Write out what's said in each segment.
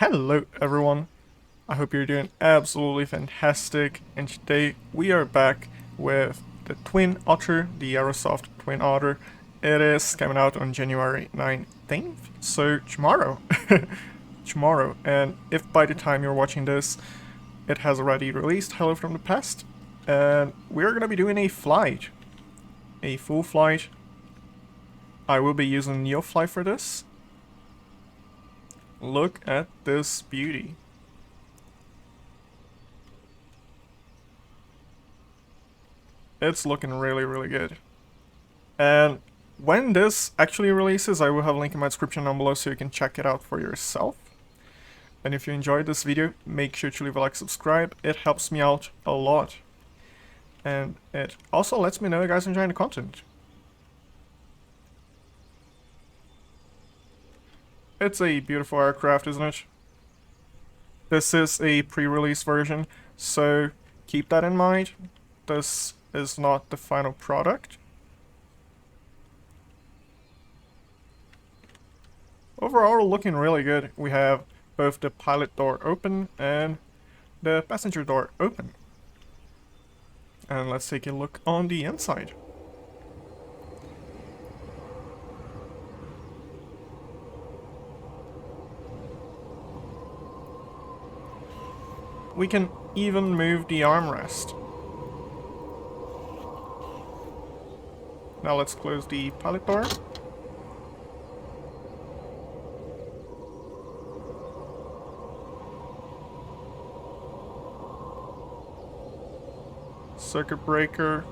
Hello everyone, I hope you're doing absolutely fantastic, and today we are back with the Twin Otter, the Aerosoft Twin Otter. It is coming out on January 19th, so tomorrow. Tomorrow, and if by the time you're watching this it has already released Hello from the Past, and we're gonna be doing a flight. A full flight. I will be using NeoFly for this. Look at this beauty. It's looking really good. And when this actually releases, I will have a link in my description down below so you can check it out for yourself. And if you enjoyed this video, make sure to leave a like, subscribe. It helps me out a lot. And it also lets me know you guys are enjoying the content. It's a beautiful aircraft, isn't it? This is a pre-release version, so keep that in mind. This is not the final product. Overall, looking really good. We have both the pilot door open and the passenger door open. And let's take a look on the inside. We can even move the armrest. Now let's close the pilot door. Circuit breaker.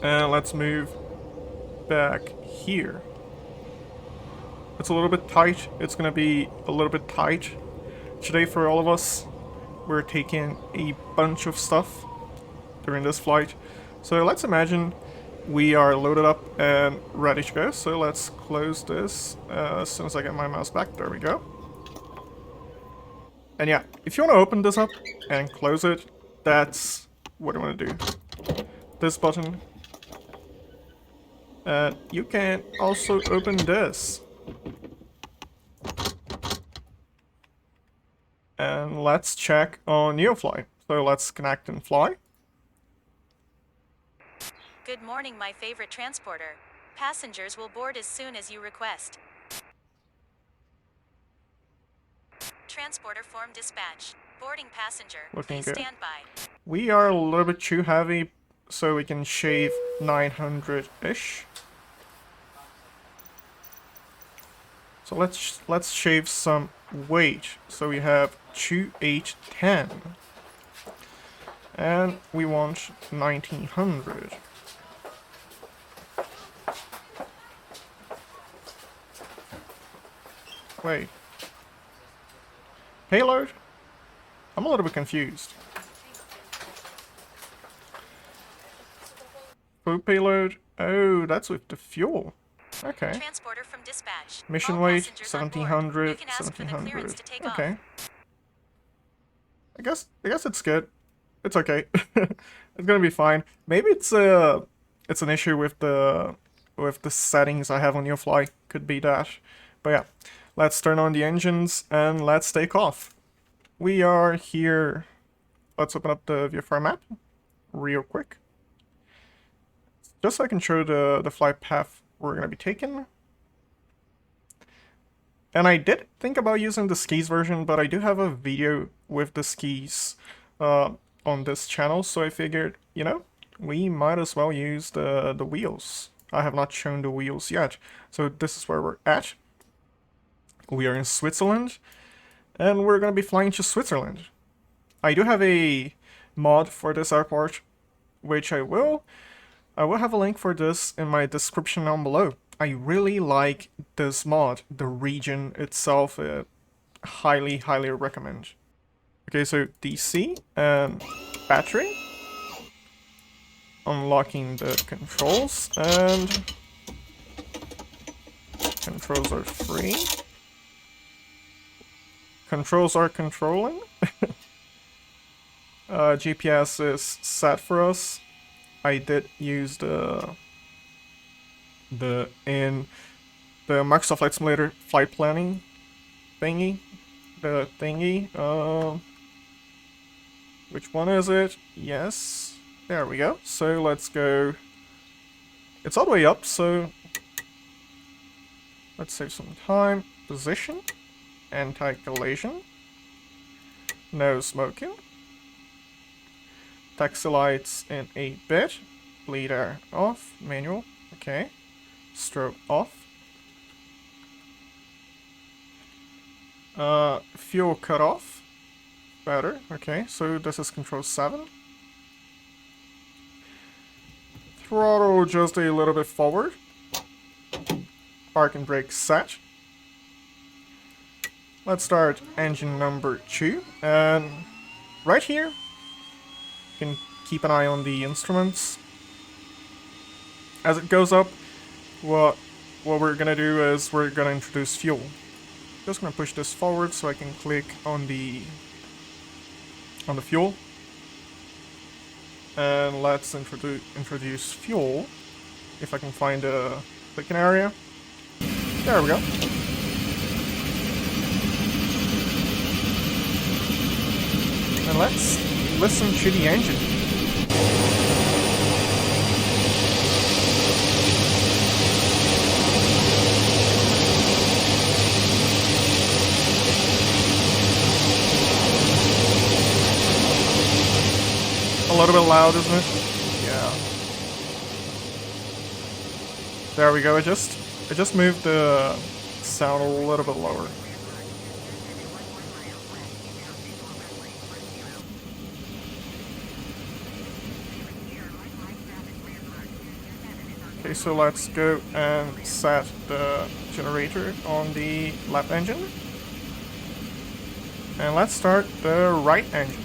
And let's move back here. It's a little bit tight. It's gonna be a little bit tight today for all of us. We're taking a bunch of stuff during this flight. So let's imagine we are loaded up and ready to go. So let's close this as soon as I get my mouse back. There we go. And yeah, if you want to open this up and close it, that's what I want to do. This button. And you can also open this. And let's check on NeoFly. So let's connect and fly. Good morning, my favorite transporter. Passengers will board as soon as you request. Transporter form dispatch. Boarding passenger. Looking Please good. stand by. We are a little bit too heavy, so we can shave 900-ish. So let's shave some weight. So we have 2810. And we want 1900. Wait. Payload? I'm a little bit confused. Food payload? Oh, that's with the fuel. Okay. Transporter from dispatch. Mission All weight, passengers on board. 1700, You can ask for the clearance to take okay. off. I guess it's good. It's okay. It's gonna be fine. Maybe it's an issue with the settings I have on NeoFly. Could be that. But yeah. Let's turn on the engines and let's take off. We are here. Let's open up the VFR map real quick. Just so I can show the flight path we're going to be taking. And I did think about using the skis version, but I do have a video with the skis on this channel, so I figured, you know, we might as well use the wheels. I have not shown the wheels yet. So this is where we're at. We are in Switzerland, and we're going to be flying to Switzerland. I do have a mod for this airport, which I will have a link for this in my description down below. I really like this mod, the region itself, highly recommend. Okay, so DC and battery. Unlocking the controls, and controls are free. Controls are controlling. GPS is set for us. I did use the Microsoft Flight Simulator flight planning thingy. The thingy. Which one is it? Yes. There we go. So let's go. It's all the way up, so let's save some time. Position. Anti-collision. No smoking. Taxi lights in 8-bit. Bleed air off. Manual. Okay. Strobe off. Fuel cut off. Better. Okay, so this is control 7. Throttle just a little bit forward. Park and brake set. Let's start engine number 2. And right here, you can keep an eye on the instruments. As it goes up, what we're gonna do is we're gonna introduce fuel. Just gonna push this forward so I can click on the fuel. And let's introduce fuel. If I can find a clicking area. There we go. And let's listen to the engine. A little bit loud, isn't it? Yeah. There we go. I just moved the sound a little bit lower. Okay, so let's go and set the generator on the left engine. And let's start the right engine.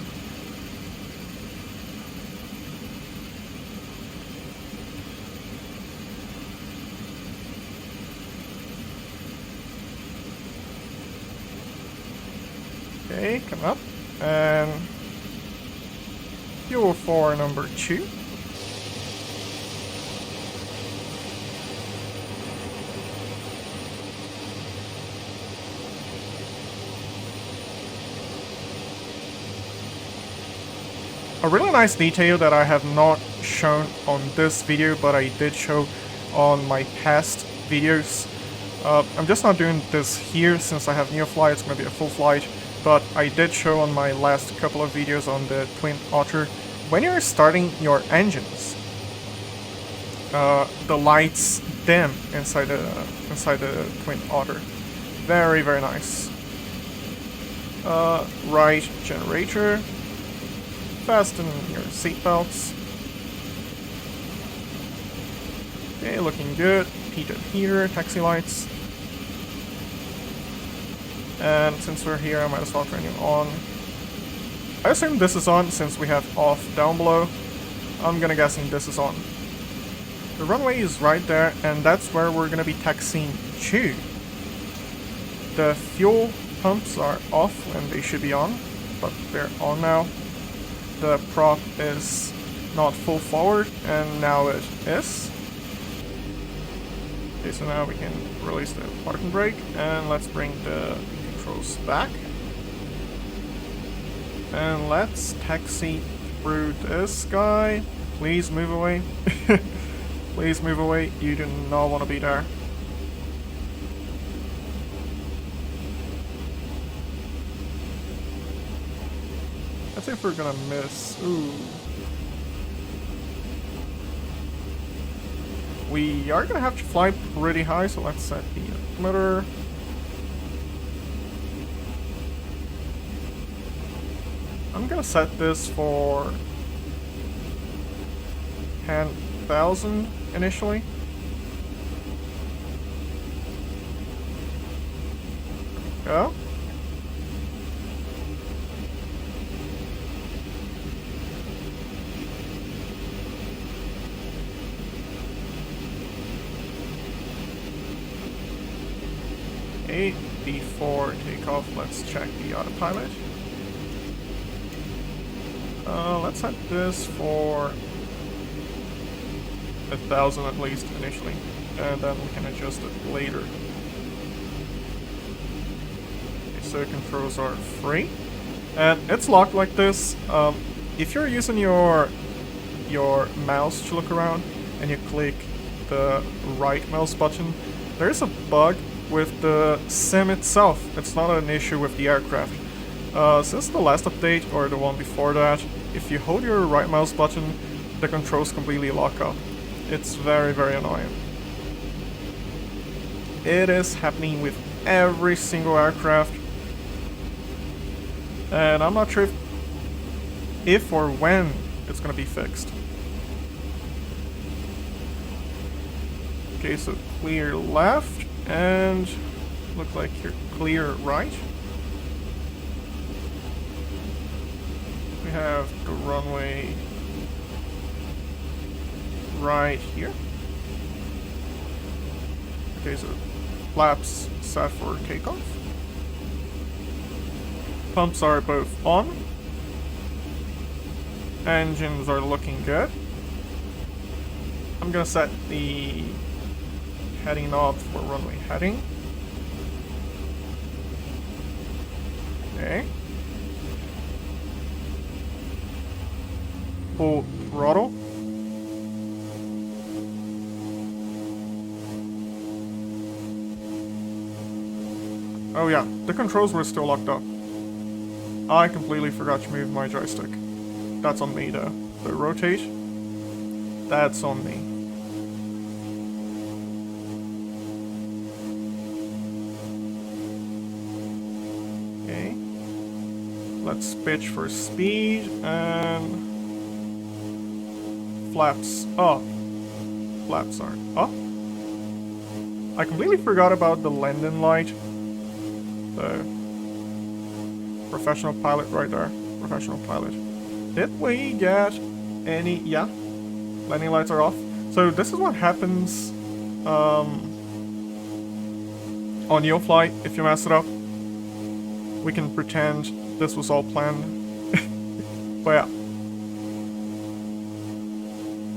Okay, come up. And fuel for number 2. A really nice detail that I have not shown on this video, but I did show on my past videos. I'm just not doing this here since I have near-fly, it's going to be a full flight, but I did show on my last couple of videos on the Twin Otter, when you're starting your engines, the lights dim inside the Twin Otter. Very, very nice. Right generator. Fasten your seatbelts. Okay, looking good. Heated heater, taxi lights. And since we're here, I might as well turn you on. I assume this is on since we have off down below. I'm gonna guessing this is on. The runway is right there, and that's where we're gonna be taxiing to. The fuel pumps are off and they should be on, but they're on now. The prop is not full forward, and now it is. Okay, so now we can release the parking brake, and let's bring the controls back. And let's taxi through this guy. Please move away. Please move away. You do not want to be there. Let's see if we're gonna miss. Ooh. We are gonna have to fly pretty high, so let's set the altimeter. I'm gonna set this for 10,000 initially. Go. Okay, before takeoff, let's check the autopilot. Let's set this for 1,000 at least initially, and then we can adjust it later. so controls are free. And it's locked like this. If you're using your mouse to look around and you click the right mouse button, there's a bug with the sim itself. It's not an issue with the aircraft. Since the last update, or the one before that, if you hold your right mouse button, the controls completely lock up. It's very, very annoying. It is happening with every single aircraft. And I'm not sure if or when it's gonna be fixed. Okay, so clear left, and look like you're clear right. We have the runway right here. Okay, so flaps set for takeoff. Pumps are both on. Engines are looking good. I'm gonna set the heading knob for runway heading. Okay. Full throttle. Oh yeah, the controls were still locked up. I completely forgot to move my joystick. That's on me though. The rotate, that's on me. Okay. Let's pitch for speed and flaps up. Flaps aren't up. I completely forgot about the landing light. The professional pilot right there. Professional pilot. Did we get any... Yeah. Landing lights are off. So this is what happens on your flight if you mess it up. We can pretend this was all planned. But yeah.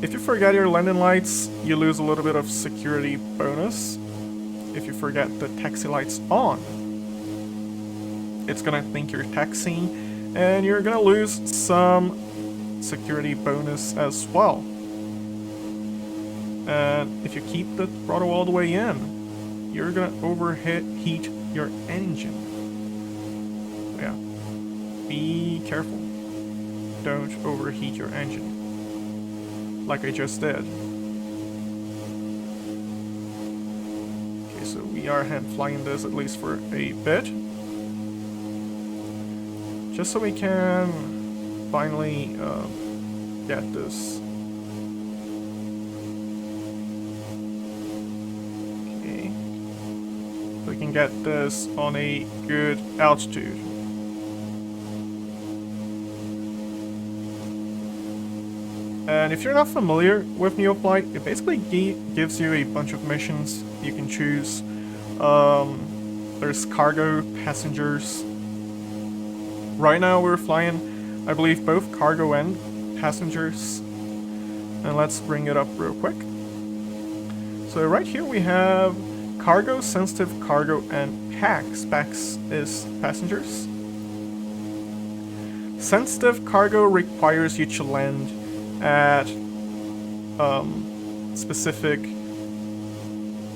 If you forget your landing lights, you lose a little bit of security bonus. If you forget the taxi lights on, it's gonna think you're taxiing, and you're gonna lose some security bonus as well. And if you keep the throttle all the way in, you're gonna overheat your engine. Yeah, be careful. Don't overheat your engine, like I just did. Okay, so we are hand flying this at least for a bit. Just so we can finally get this. Okay. We can get this on a good altitude. And if you're not familiar with Neoflight, it basically gives you a bunch of missions you can choose. There's cargo, passengers. Right now we're flying, I believe, both cargo and passengers. And let's bring it up real quick. So right here we have cargo, sensitive cargo, and PAX. PAX is passengers. Sensitive cargo requires you to land at specific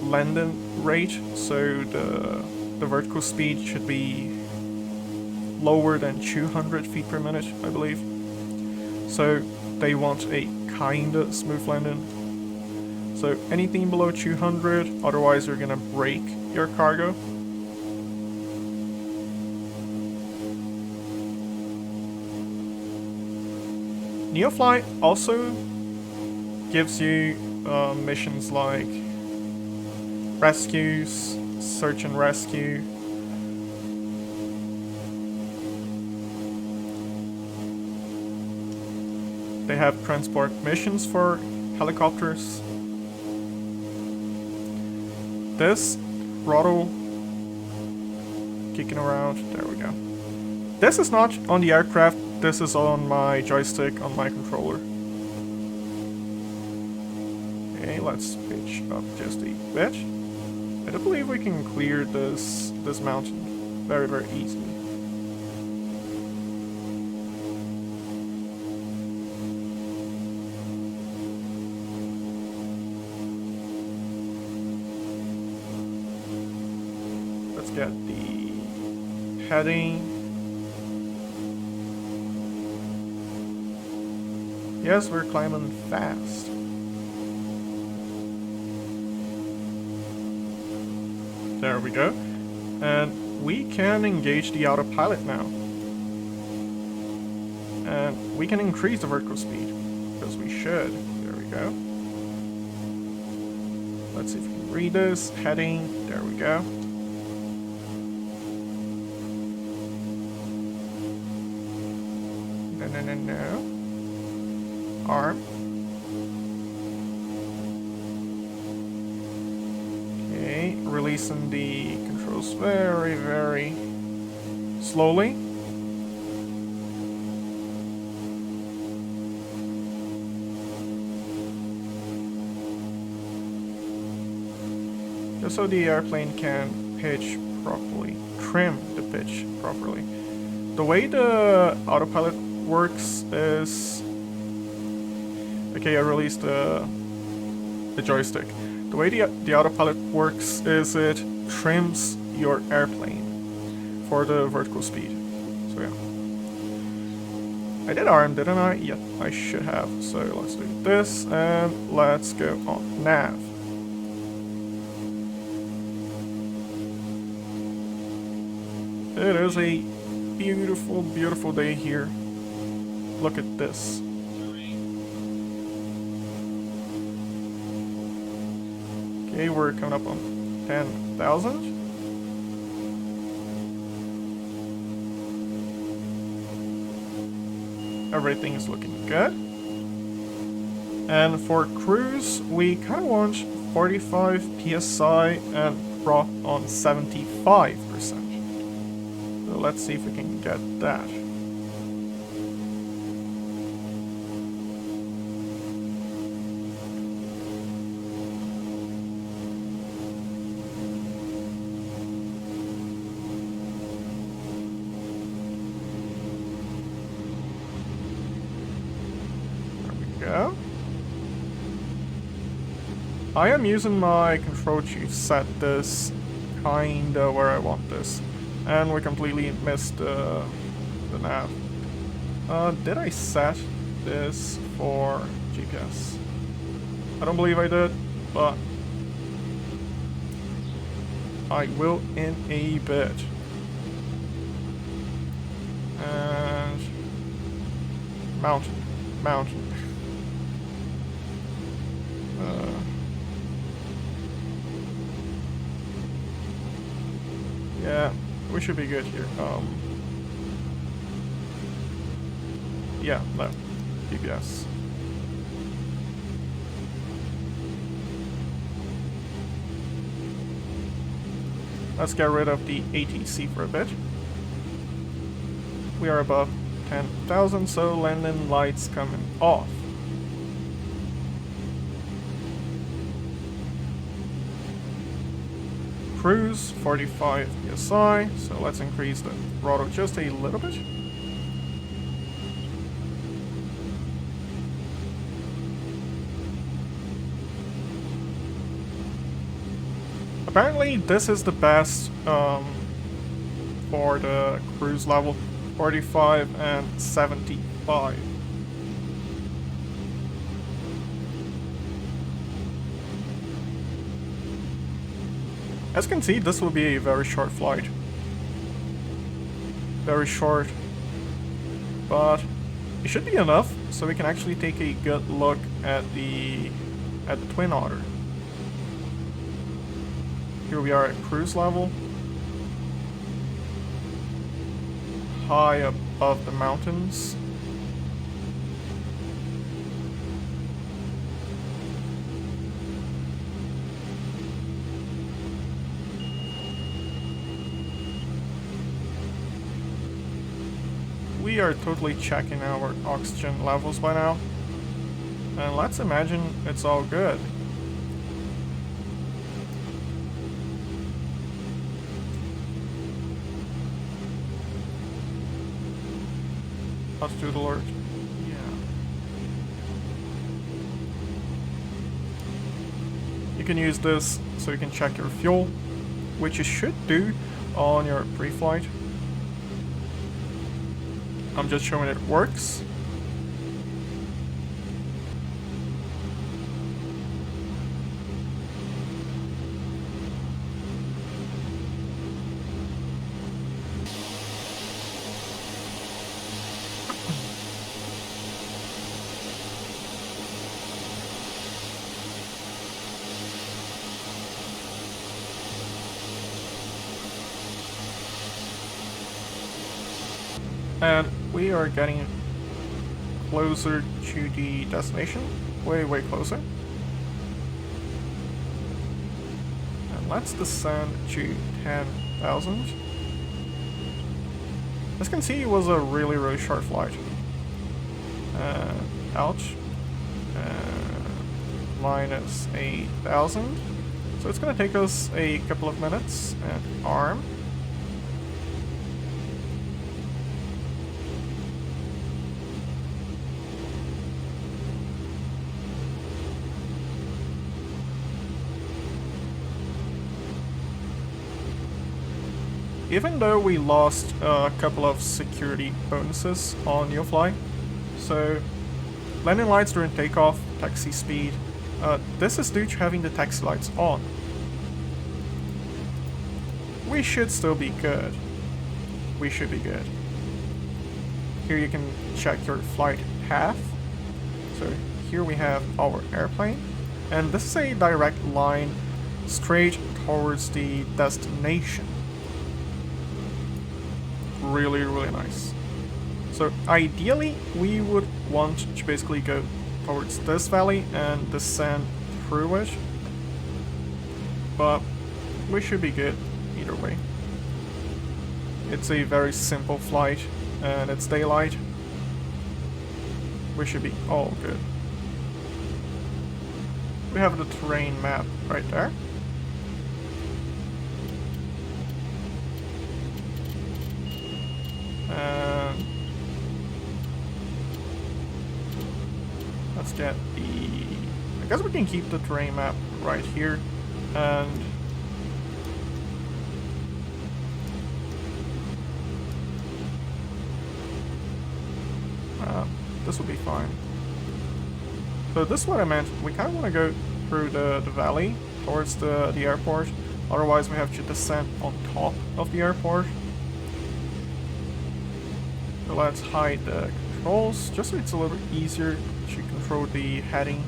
landing rate, so the vertical speed should be lower than 200 feet per minute, I believe. So they want a kinda smooth landing. So anything below 200, otherwise you're gonna break your cargo. Neoflight also gives you missions like rescues, search and rescue. They have transport missions for helicopters. This throttle kicking around, there we go. This is not on the aircraft, this is on my joystick, on my controller. Okay, let's pitch up just a bit. I don't believe we can clear this mountain. very, very easily. Let's get the heading. Yes, we're climbing fast. There we go. And we can engage the autopilot now. And we can increase the vertical speed, because we should. There we go. Let's see if we can read this. Heading, there we go. No. Arm. Okay, releasing the controls very, very slowly. Just so the airplane can pitch properly, trim the pitch properly. The way the autopilot works is... Okay, I released the joystick. The way the autopilot works is it trims your airplane for the vertical speed. So yeah. I did arm, didn't I? Yeah, I should have. So let's do this and let's go on nav. It is a beautiful, beautiful day here. Look at this. Okay, we're coming up on 10,000. Everything is looking good. And for cruise, we kind of want 45 psi and drop on 75%. So let's see if we can get that. Go. I am using my control chief set this kinda where I want this, and we completely missed the nav. Did I set this for GPS? I don't believe I did, but I will in a bit. And mountain. Yeah, we should be good here. Yeah, no, GPS. Let's get rid of the ATC for a bit. We are above 10,000, so landing lights coming off. Cruise 45 psi, so let's increase the throttle just a little bit. Apparently this is the best for the cruise level, 45 and 75. As you can see, this will be a very short flight. Very short, but it should be enough so we can actually take a good look at the Twin Otter. Here we are at cruise level, high above the mountains. We are totally checking our oxygen levels by now, and let's imagine it's all good. altitude alert. Yeah. You can use this so you can check your fuel, which you should do on your pre-flight. I'm just showing it works. And we are getting closer to the destination. Way, way closer. And let's descend to 10,000. As you can see, it was a really, really short flight. Ouch. Minus 8,000. So it's gonna take us a couple of minutes. And arm. Even though we lost a couple of security bonuses on NeoFly, so landing lights during takeoff, taxi speed, this is due to having the taxi lights on. We should still be good. We should be good. Here you can check your flight path. So here we have our airplane, and this is a direct line straight towards the destination. Really, really nice. So ideally we would want to basically go towards this valley and descend through it, but we should be good either way. It's a very simple flight and it's daylight. We should be all good. We have the terrain map right there. And let's get the... I guess we can keep the terrain map right here, and this will be fine. So this is what I meant. We kind of want to go through the valley towards the airport. Otherwise we have to descend on top of the airport. So let's hide the controls, just so it's a little bit easier to control the heading.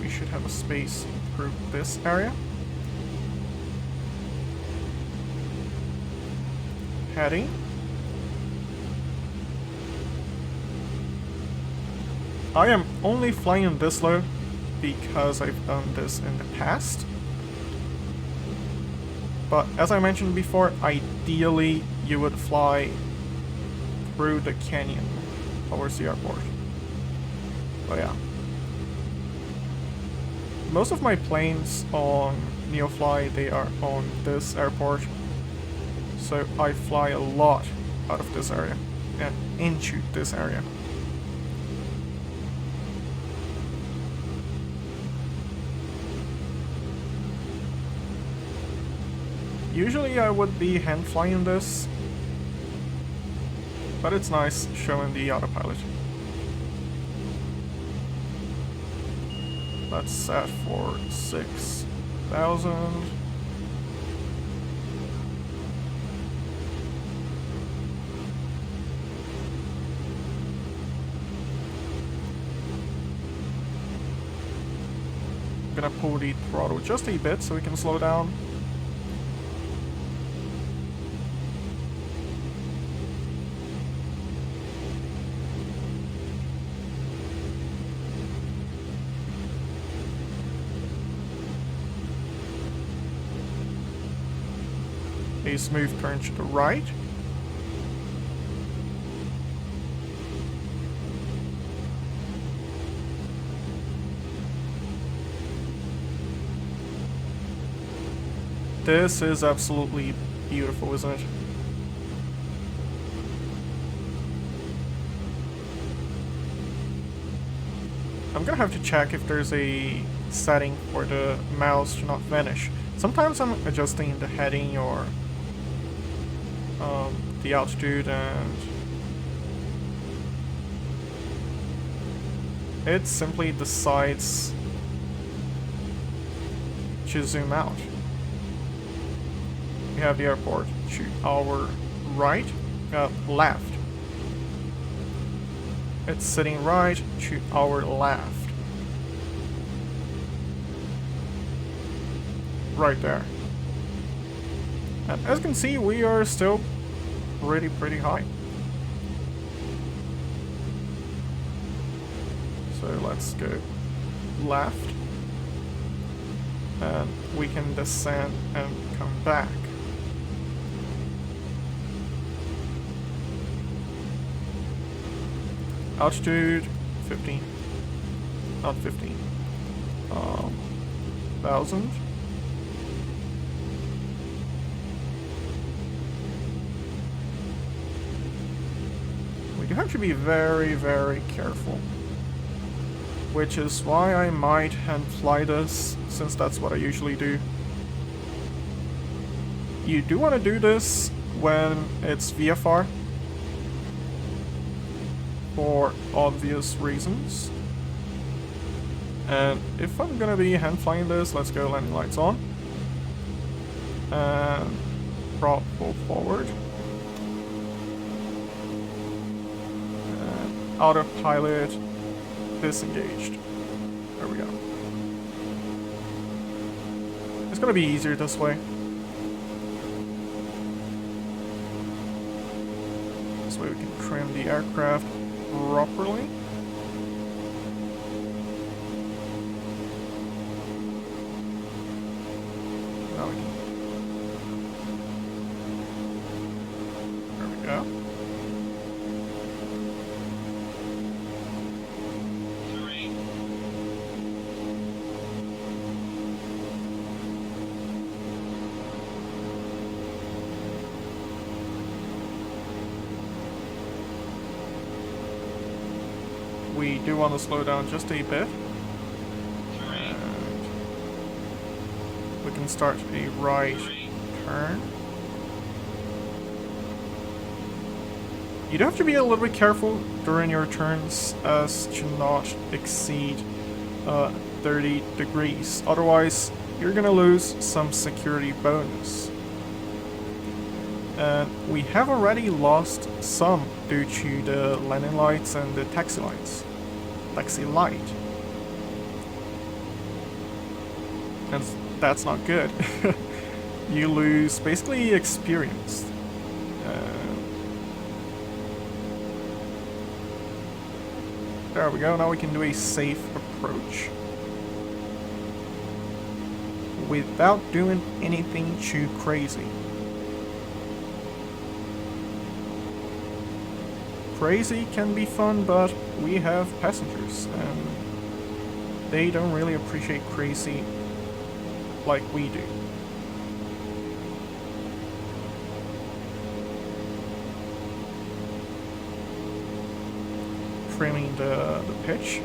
We should have a space through this area. Heading. I am only flying this low because I've done this in the past. But as I mentioned before, ideally you would fly through the canyon towards the airport. But yeah. Most of my planes on NeoFly, they are on this airport. So I fly a lot out of this area and into this area. Usually I would be hand flying this, but it's nice showing the autopilot. Let's set for 6,000. I'm gonna pull the throttle just a bit so we can slow down. A smooth turn to the right. This is absolutely beautiful, isn't it? I'm gonna have to check if there's a setting for the mouse to not vanish. Sometimes I'm adjusting the heading or the altitude, and it simply decides to zoom out. We have the airport to our right, left. It's sitting right to our left. Right there. And as you can see, we are still pretty high. So let's go left. And we can descend and come back. Altitude 15. Not 15. 1,000. We do have to be very careful. Which is why I might hand fly this, since that's what I usually do. You do want to do this when it's VFR, for obvious reasons. And if I'm gonna be hand flying this, let's go landing lights on. And prop full forward. And autopilot disengaged. There we go. It's gonna be easier this way. This way we can trim the aircraft properly. Now we can. There we go. We do want to slow down just a bit. And we can start a right turn. You do have to be a little bit careful during your turns as to not exceed 30 degrees. Otherwise, you're gonna lose some security bonus. And we have already lost some due to the landing lights and the taxi lights. Taxi light. And that's not good. You lose basically experience. There we go, now we can do a safe approach. Without doing anything too crazy. Crazy can be fun, but we have passengers, and they don't really appreciate crazy like we do. Trimming the pitch.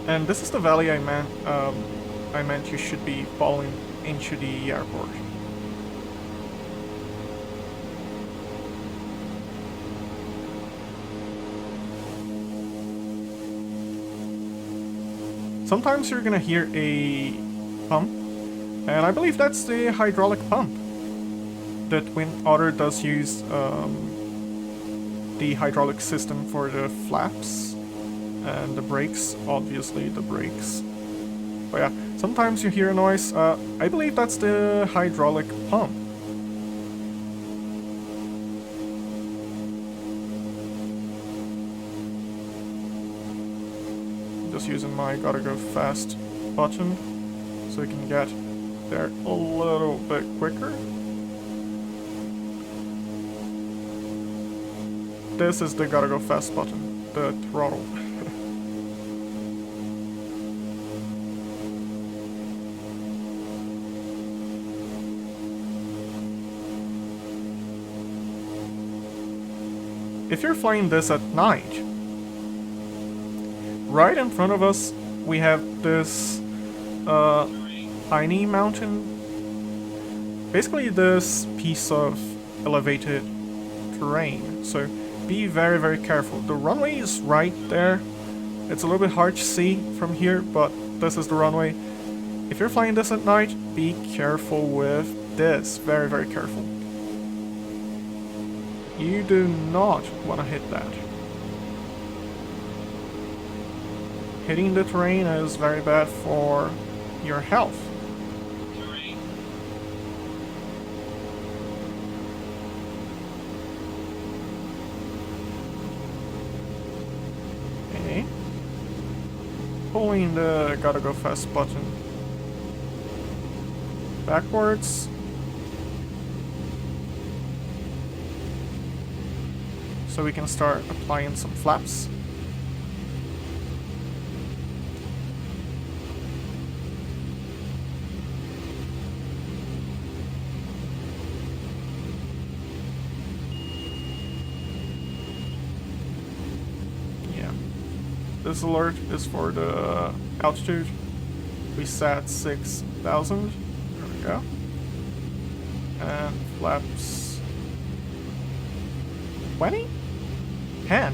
And this is the valley I meant you should be falling into the airport. Sometimes you're gonna hear a pump, and I believe that's the hydraulic pump. That when Otter does use the hydraulic system for the flaps and the brakes, obviously the brakes. But yeah, sometimes you hear a noise. I believe that's the hydraulic pump. Just using my gotta go fast button so we can get there a little bit quicker. this is the gotta go fast button, the throttle. If you're flying this at night, right in front of us we have this tiny mountain. Basically this piece of elevated terrain, so be very, very careful. The runway is right there. It's a little bit hard to see from here, but this is the runway. If you're flying this at night, be careful with this. Very, very careful. You do not want to hit that. Hitting the terrain is very bad for your health. Okay. Pulling the gotta go fast button backwards. So we can start applying some flaps. Yeah. This alert is for the altitude. We set 6,000. There we go. And flaps 20? 10.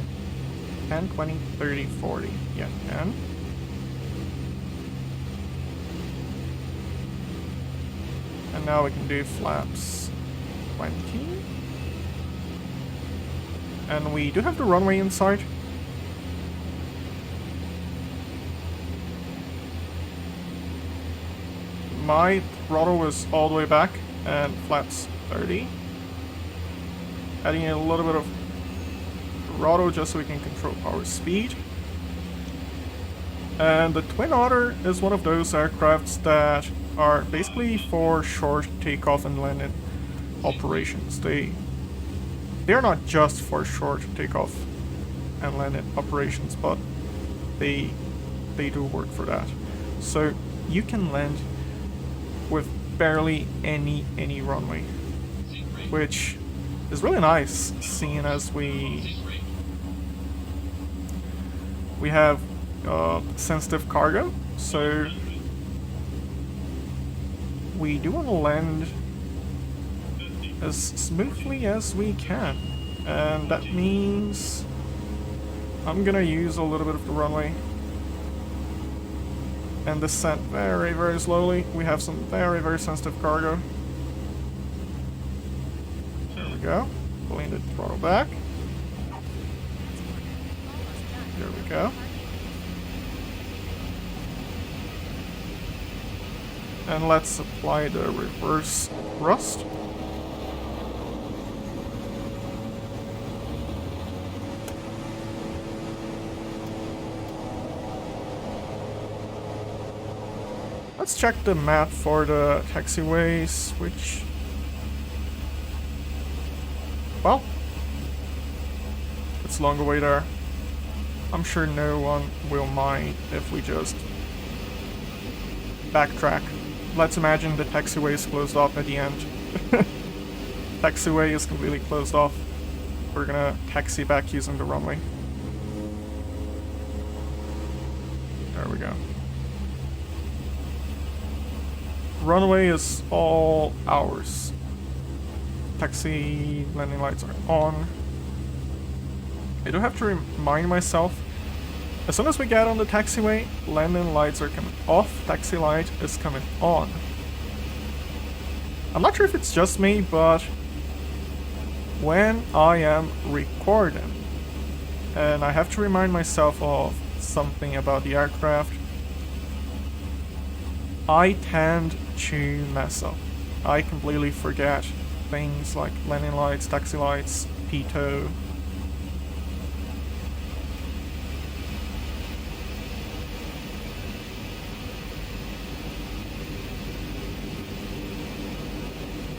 10, 20, 30, 40. Yeah, 10. And now we can do flaps 20. And we do have the runway inside. My throttle was all the way back, and flaps 30. Adding in a little bit of throttle just so we can control our speed. And the Twin Otter is one of those aircrafts that are basically for short takeoff and landing operations. They're not just for short takeoff and landing operations, but they do work for that. So you can land with barely any runway, which is really nice, seeing as we have sensitive cargo, so we do want to land as smoothly as we can, and that means I'm gonna use a little bit of the runway and descend very, very slowly. We have some very, very sensitive cargo. There we go. Pulling the throttle back. There we go. And let's apply the reverse thrust. Let's check the map for the taxiways, which... well, it's a longer way there. I'm sure no one will mind if we just backtrack. Let's imagine the taxiway is closed off at the end. Taxiway is completely closed off. We're gonna taxi back using the runway. There we go. Runway is all ours. Taxi landing lights are on. I do have to remind myself, as soon as we get on the taxiway, landing lights are coming off, taxi light is coming on. I'm not sure if it's just me, but when I am recording, and I have to remind myself of something about the aircraft, I tend to mess up. I completely forget things like landing lights, taxi lights, pitot.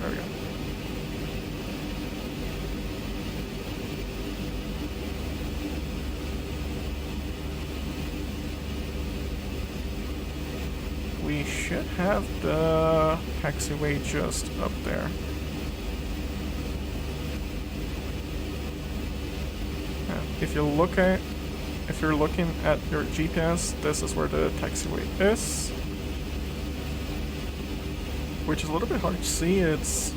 There we go. should have the taxiway just up there. And if you're looking at your GPS, this is where the taxiway is. Which is a little bit hard to see. It's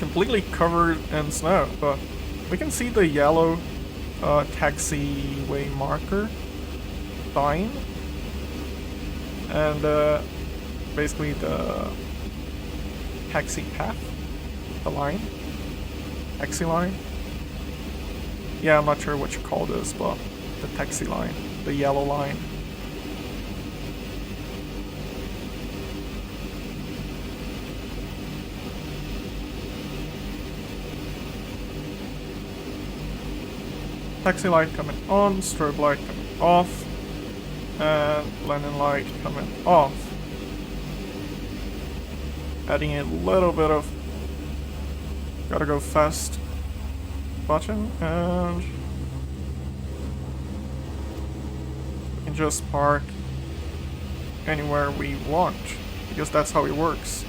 completely covered in snow, but we can see the yellow taxiway marker sign, and basically the taxi path, the line, taxi line. Yeah, I'm not sure what you call this, but the taxi line, the yellow line. Taxi light coming on, strobe light coming off, and landing light coming off. Adding a little bit of gotta go fast button, and we can just park anywhere we want, because that's how it works.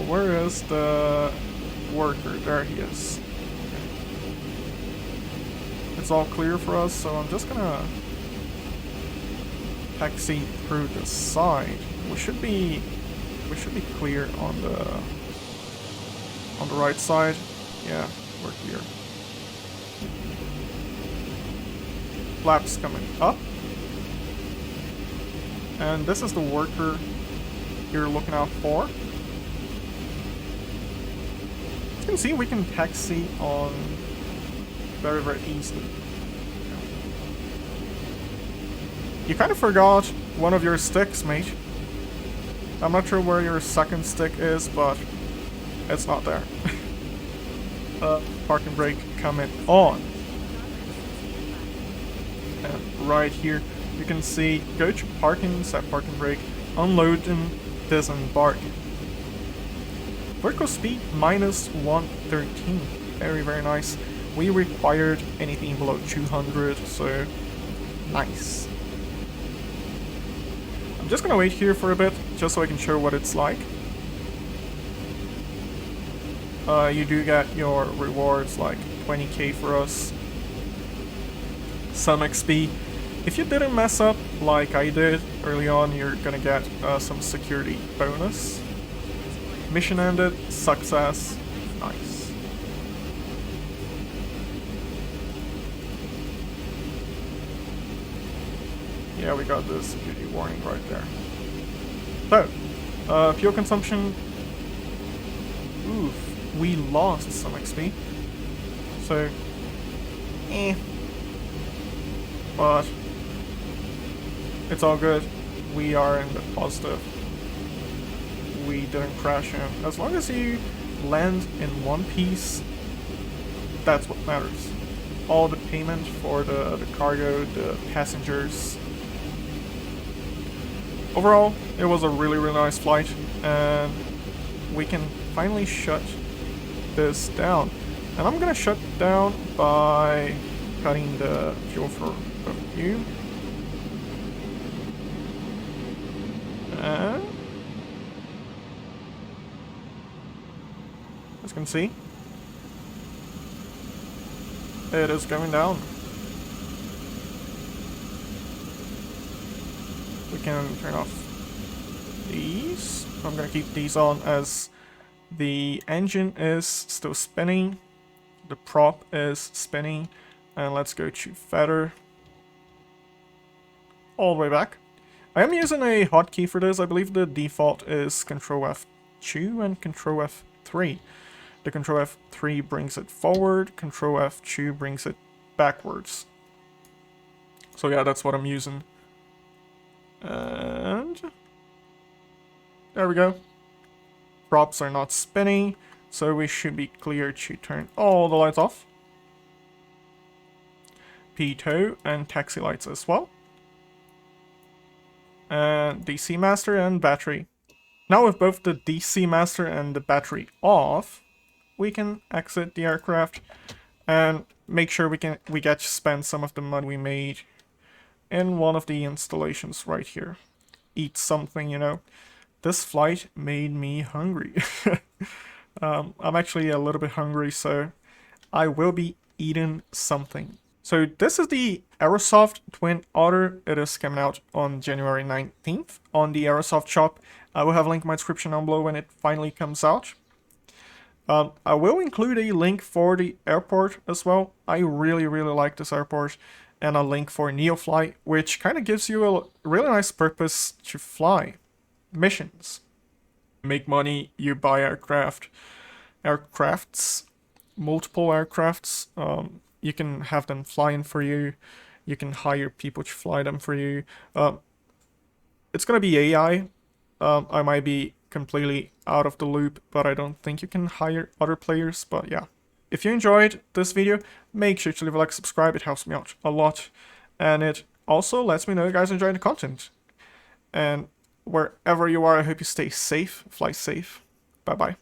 Where is the worker? There he is. It's all clear for us, so I'm just gonna taxi through the side. We should be clear on the right side. Yeah, we're clear. Flaps coming up. And this is the worker you're looking out for. As you can see, we can taxi on very, very easily. You kind of forgot one of your sticks, mate. I'm not sure where your second stick is, but it's not there. Parking brake coming on. And right here, you can see go to parking, set parking brake, unload and disembark. Vertical speed minus 113. Very, very nice. We required anything below 200, so nice. I'm just gonna wait here for a bit, just so I can show what it's like. You do get your rewards, like 20k for us, some XP. If you didn't mess up like I did early on, you're gonna get some security bonus. Mission ended, success, nice. Yeah, we got the security warning right there. So, fuel consumption. Oof, we lost some XP. So, but it's all good. We are in the positive. We didn't crash in. As long as you land in one piece, that's what matters. All the payment for the cargo, the passengers. Overall, it was a really, really nice flight, and we can finally shut this down. And I'm gonna shut down by cutting the fuel for you. And as you can see, it is going down. We can turn off these. I'm gonna keep these on as the engine is still spinning, the prop is spinning, and let's go to feather all the way back. I am using a hotkey for this. I believe the default is Ctrl F2 and Ctrl F3. The Ctrl F3 brings it forward, Ctrl F2 brings it backwards. So yeah, that's what I'm using. And there we go. Props are not spinning, so we should be clear to turn all the lights off. P-tow and taxi lights as well. And DC master and battery. Now with both the DC master and the battery off, we can exit the aircraft and make sure we get to spend some of the money we made in one of the installations right here. Eat something, you know. This flight made me hungry. I'm actually a little bit hungry, so I will be eating something. So this is the Aerosoft Twin Otter. It is coming out on January 19th on the Aerosoft shop. I will have a link in my description down below when it finally comes out. I will include a link for the airport as well. I really like this airport, and a link for NeoFly, which kind of gives you a really nice purpose to fly missions. Make money, you buy aircrafts, multiple aircrafts. You can have them flying for you. You can hire people to fly them for you. It's gonna be AI. I might be completely out of the loop, but I don't think you can hire other players. But yeah, if you enjoyed this video, make sure to leave a like, subscribe. It helps me out a lot, and it also lets me know you guys enjoy the content. And wherever you are, I hope you stay safe, fly safe. Bye bye.